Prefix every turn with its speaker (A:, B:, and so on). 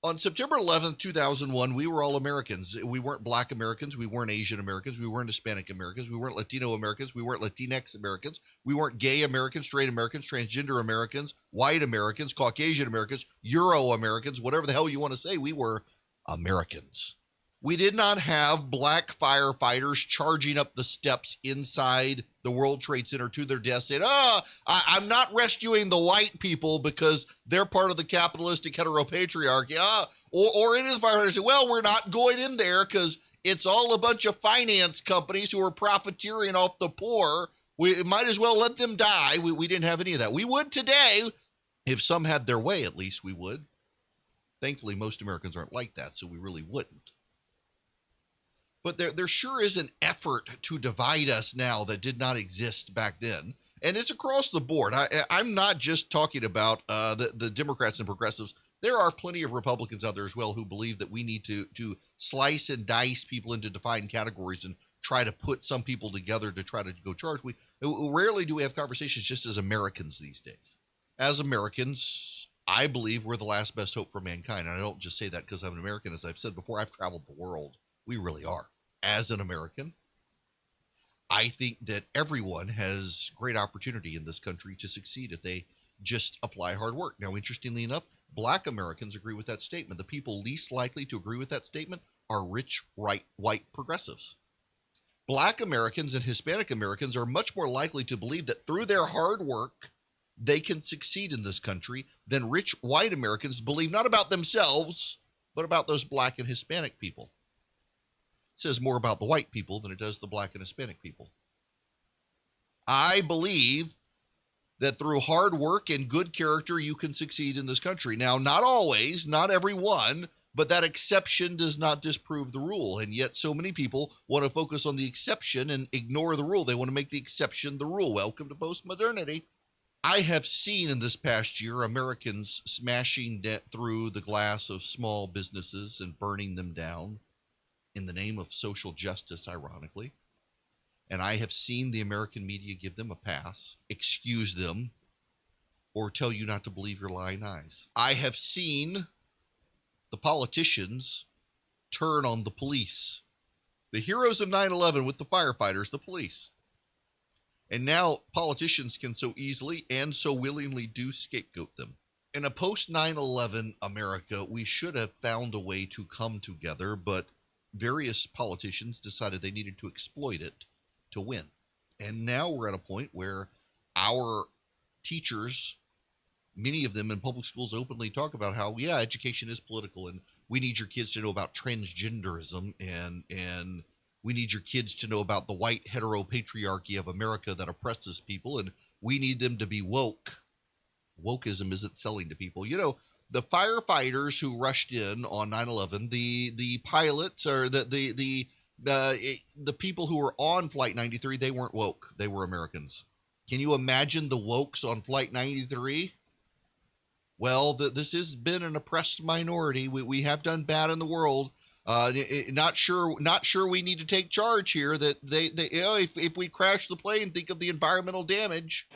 A: On September 11th, 2001, we were all Americans. We weren't Black Americans. We weren't Asian Americans. We weren't Hispanic Americans. We weren't Latino Americans. We weren't Latinx Americans. We weren't gay Americans, straight Americans, transgender Americans, white Americans, Caucasian Americans, Euro Americans, whatever the hell you want to say. We were Americans. We did not have black firefighters charging up the steps inside the World Trade Center to their deaths saying, I'm not rescuing the white people because they're part of the capitalistic heteropatriarchy. Or any of the firefighters say, well, we're not going in there because it's all a bunch of finance companies who are profiteering off the poor. We might as well let them die. We didn't have any of that. We would today. If some had their way, at least we would. Thankfully, most Americans aren't like that, so we really wouldn't. But there sure is an effort to divide us now that did not exist back then. And it's across the board. I'm not just talking about the Democrats and progressives. There are plenty of Republicans out there as well who believe that we need to slice and dice people into defined categories and try to put some people together to try to go charge. We rarely do we have conversations just as Americans these days. As Americans, I believe we're the last best hope for mankind. And I don't just say that because I'm an American. As I've said before, I've traveled the world. We really are. As an American, I think that everyone has great opportunity in this country to succeed if they just apply hard work. Now, interestingly enough, Black Americans agree with that statement. The people least likely to agree with that statement are rich, white progressives. Black Americans and Hispanic Americans are much more likely to believe that through their hard work, they can succeed in this country than rich white Americans believe not about themselves, but about those Black and Hispanic people. It says more about the white people than it does the Black and Hispanic people. I believe that through hard work and good character, you can succeed in this country. Now, not always, not everyone, but that exception does not disprove the rule. And yet so many people want to focus on the exception and ignore the rule. They want to make the exception the rule. Welcome to postmodernity. I have seen in this past year Americans smashing through the glass of small businesses and burning them down in the name of social justice, ironically. And I have seen the American media give them a pass, excuse them, or tell you not to believe your lying eyes. I have seen the politicians turn on the police, the heroes of 9/11 with the firefighters, the police. And now politicians can so easily and so willingly do scapegoat them. In a post 9/11 America, we should have found a way to come together, but various politicians decided they needed to exploit it to win. And now we're at a point where our teachers, many of them in public schools, openly talk about how, yeah, education is political and we need your kids to know about transgenderism and we need your kids to know about the white heteropatriarchy of America that oppresses people, and we need them to be woke. Wokeism isn't selling to people. You know, the firefighters who rushed in on 9/11, the pilots or the people who were on Flight 93, they weren't woke. They were Americans. Can you imagine the wokes on Flight 93? Well, this has been an oppressed minority. We have done bad in the world. Not sure we need to take charge here. That they if we crash the plane, think of the environmental damage.